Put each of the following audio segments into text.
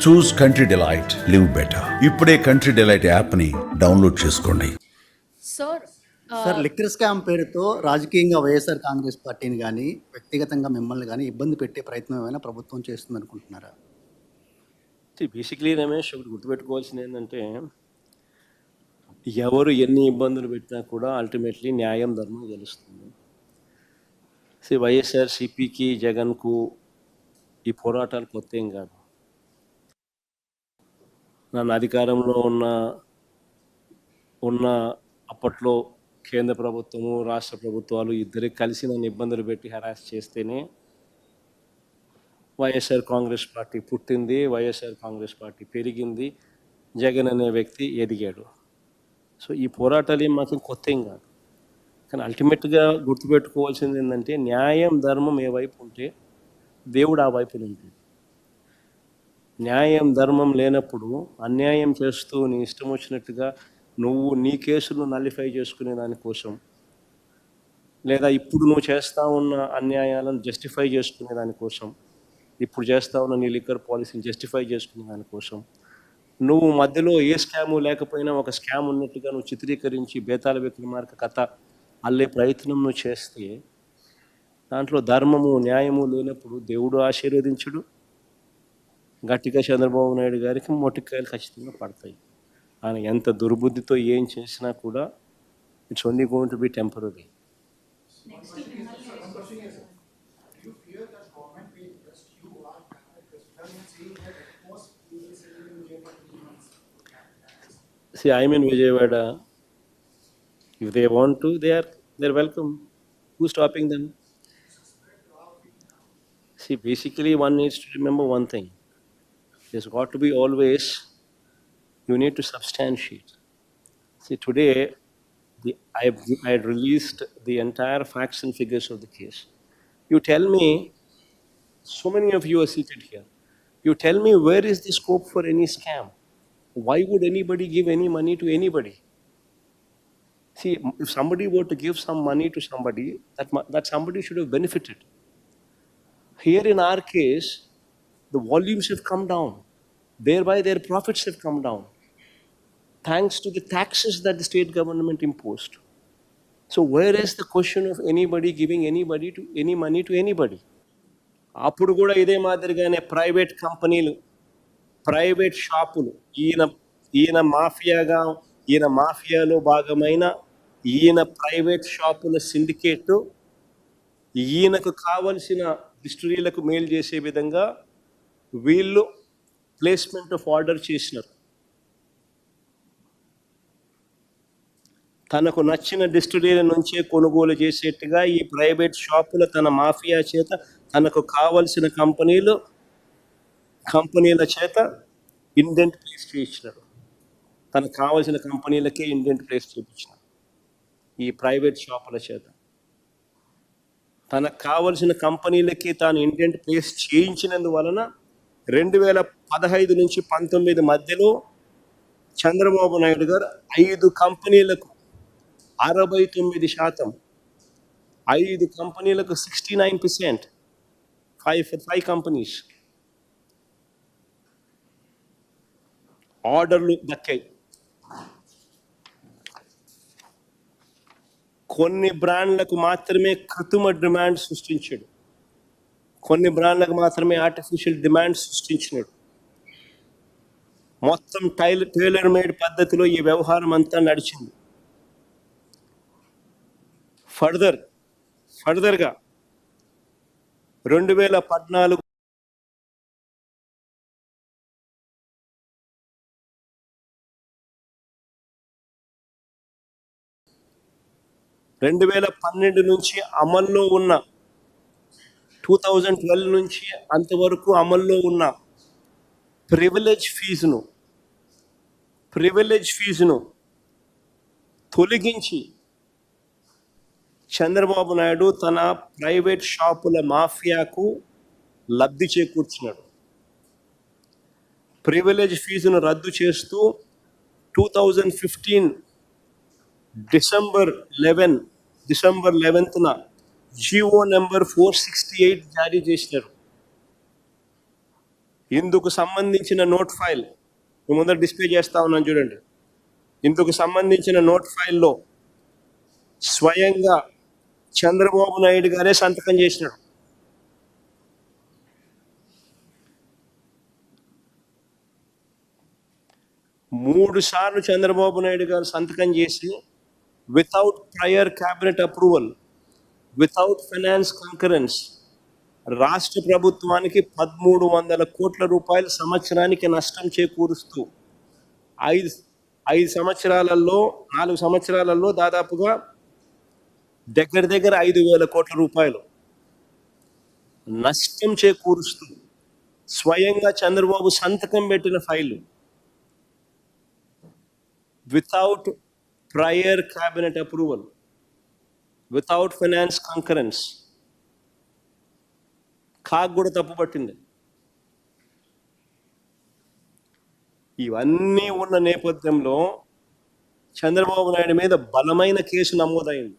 చూస్ country delight, live better. ఇప్పుడే country delight యాప్ని download చేసుకోండి. సార్, లిక్కర్ స్కామ్ పేరుతో రాజకీయంగా వైఎస్ఆర్ కాంగ్రెస్ పార్టీని కానీ వ్యక్తిగతంగా మిమ్మల్ని కానీ ఇబ్బంది పెట్టే ప్రయత్నం ఏమైనా ప్రభుత్వం చేస్తుంది అనుకుంటున్నారా? బేసిక్లీ రమేష్, ఒకటి గుర్తుపెట్టుకోవాల్సింది ఏంటంటే, ఎవరు ఎన్ని ఇబ్బందులు పెట్టినా కూడా అల్టిమేట్లీ న్యాయం ధర్మం గెలుస్తుంది. వైఎస్ఆర్సీపీకి జగన్కు ఈ పోరాటాలు కొత్త ఏం కాదు. నన్ను అధికారంలో ఉన్న అప్పట్లో కేంద్ర ప్రభుత్వము రాష్ట్ర ప్రభుత్వాలు ఇద్దరికి కలిసి నన్ను ఇబ్బందులు పెట్టి హెరాస్ చేస్తేనే వైఎస్ఆర్ కాంగ్రెస్ పార్టీ పుట్టింది, వైఎస్ఆర్ కాంగ్రెస్ పార్టీ పెరిగింది, జగన్ అనే వ్యక్తి ఎదిగాడు. సో ఈ పోరాటాలు ఏం మాత్రం కొత్త ఏం కాదు. కానీ అల్టిమేట్గా గుర్తుపెట్టుకోవాల్సింది ఏంటంటే, న్యాయం ధర్మం ఏ వైపు ఉంటే దేవుడు ఆ వైపున ఉంటుంది. న్యాయం ధర్మం లేనప్పుడు అన్యాయం చేస్తూ నీ ఇష్టం వచ్చినట్టుగా నువ్వు నీ కేసులు నల్లిఫై చేసుకునే దానికోసం, లేదా ఇప్పుడు నువ్వు చేస్తూ ఉన్న అన్యాయాలను జస్టిఫై చేసుకునే దానికోసం, ఇప్పుడు చేస్తూ ఉన్న నీ లిక్కర్ పాలసీని జస్టిఫై చేసుకునే దానికోసం, నువ్వు మధ్యలో ఏ స్కాము లేకపోయినా ఒక స్కామ్ ఉన్నట్టుగా నువ్వు చిత్రీకరించి బేతాళ విక్రమార్క కథ అల్లే ప్రయత్నం నువ్వు చేస్తే, దాంట్లో ధర్మము న్యాయము లేనప్పుడు దేవుడు ఆశీర్వదించుడు. గట్టిగా చంద్రబాబు నాయుడు గారికి మొట్టికాయలు ఖచ్చితంగా పడతాయి. ఆయన ఎంత దుర్బుద్ధితో ఏం చేసినా కూడా it's only going to be temporary. See, I'm in Vijayawada. If they want to, they're welcome. Who's stopping them? See, basically one needs to remember one thing. There's got to be always, you need to substantiate. See, today I had released the entire facts and figures of the case. You tell me, so many of you are seated here. You tell me, where is the scope for any scam? Why would anybody give any money to anybody? See, if somebody were to give some money to somebody, that somebody should have benefited. Here in our case, the volumes have come down. Thereby their profits have come down, thanks to the taxes that the state government imposed. So where is the question of anybody giving anybody to any money to anybody? అప్పుడు కూడా ఇదే మాదిరిగానే private కంపెనీలు, private షాపులు, ఈయన మాఫియాలో భాగమైన ఈయన private షాపుల సిండికేట్ ఈయనకు కావలసిన డిస్టిలరీలకు మేలు చేసే విధంగా వీళ్ళు ప్లేస్మెంట్ ఆఫ్ ఆర్డర్ చేసినారు. తనకు నచ్చిన డిస్టిలరీ నుంచే కొనుగోలు చేసేట్టుగా ఈ ప్రైవేట్ షాపుల తన మాఫియా చేత తనకు కావలసిన కంపెనీల చేత ఇండెంట్ ప్లేస్ చేయించినారు. తనకు కావలసిన కంపెనీలకే ఇండెంట్ ప్లేస్ చేయించినారు. ఈ ప్రైవేట్ షాపుల చేత తనకు కావలసిన కంపెనీలకి తాను ఇండెంట్ ప్లేస్ చేయించినందువలన 2015 నుంచి 19 మధ్యలో చంద్రబాబు నాయుడు గారు 5 కంపెనీలకు 69%, 5 కంపెనీలకు 69%, 5 కంపెనీస్ ఆర్డర్లు దక్కాయి. కొన్ని బ్రాండ్లకు మాత్రమే కృత్రిమ డిమాండ్ సృష్టించాడు, కొన్ని బ్రాండ్లకు మాత్రమే ఆర్టిఫిషియల్ డిమాండ్ సృష్టించినాడు. మొత్తం టైలర్ మేడ్ పద్ధతిలో ఈ వ్యవహారం అంతా నడిచింది. ఫర్దర్గా 2014 నుంచి అమల్లో ఉన్న 2012 నుంచి అంతవరకు అమల్లో ఉన్న ప్రివిలేజ్ ఫీజును తొలగించి చంద్రబాబు నాయుడు తన ప్రైవేట్ షాపుల మాఫియాకు లబ్ధి చేకూర్చున్నాడు. ప్రివిలేజ్ ఫీజును రద్దు చేస్తూ 2015 డిసెంబర్ 11న జిఓ నెంబర్ 468 జారీ చేసినారు. ఇందుకు సంబంధించిన నోట్ ఫైల్ మీ ముందర డిస్ప్లే చేస్తా ఉన్నాను చూడండి. ఇందుకు సంబంధించిన నోట్ ఫైల్లో స్వయంగా చంద్రబాబు నాయుడు గారే సంతకం చేసినాడు. మూడు సార్లు చంద్రబాబు నాయుడు గారు సంతకం చేసి without prior cabinet approval, without finance concurrence రాష్ట్ర ప్రభుత్వానికి 1300 కోట్ల రూపాయల సంవత్సరానికి నష్టం చేకూరుస్తూ 4 సంవత్సరాలలో దాదాపుగా దగ్గర 5,000 కోట్ల రూపాయలు నష్టం చేకూరుస్తూ స్వయంగా చంద్రబాబు సంతకం పెట్టిన file without prior cabinet approval, without finance concurrence CAG కూడా తప్పు పట్టింది. ఇవన్నీ ఉన్న నేపథ్యంలో చంద్రబాబు నాయుడు మీద బలమైన కేసు నమోదైంది.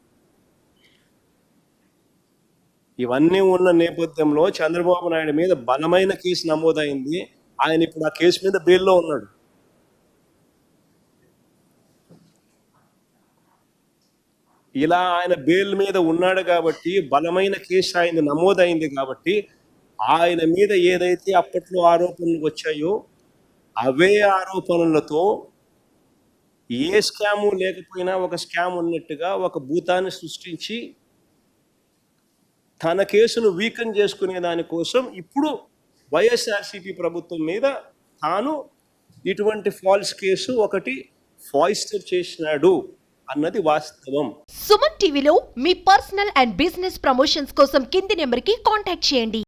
ఇవన్నీ ఉన్న నేపథ్యంలో చంద్రబాబు నాయుడు మీద బలమైన కేసు నమోదైంది. ఆయన ఇప్పుడు ఆ కేసు మీద బెయిల్లో ఉన్నాడు. ఇలా ఆయన బెయిల్ మీద ఉన్నాడు కాబట్టి, బలమైన కేసు ఆయన నమోదైంది కాబట్టి, ఆయన మీద ఏదైతే అప్పట్లో ఆరోపణలు వచ్చాయో అవే ఆరోపణలతో ఏ స్కాము లేకపోయినా ఒక స్కామ్ ఉన్నట్టుగా ఒక భూతాన్ని సృష్టించి తన కేసును వీకెన్ చేసుకునే దానికోసం ఇప్పుడు వైఎస్ఆర్సీపీ ప్రభుత్వం మీద తాను ఇటువంటి ఫాల్స్ కేసు ఒకటి ఫాయిస్టర్ చేసినాడు అన్నది వాస్తవం. సుమన్ టీవీలో మీ పర్సనల్ అండ్ బిజినెస్ ప్రమోషన్స్ కోసం కింది నెంబర్కి కాంటాక్ట్ చేయండి.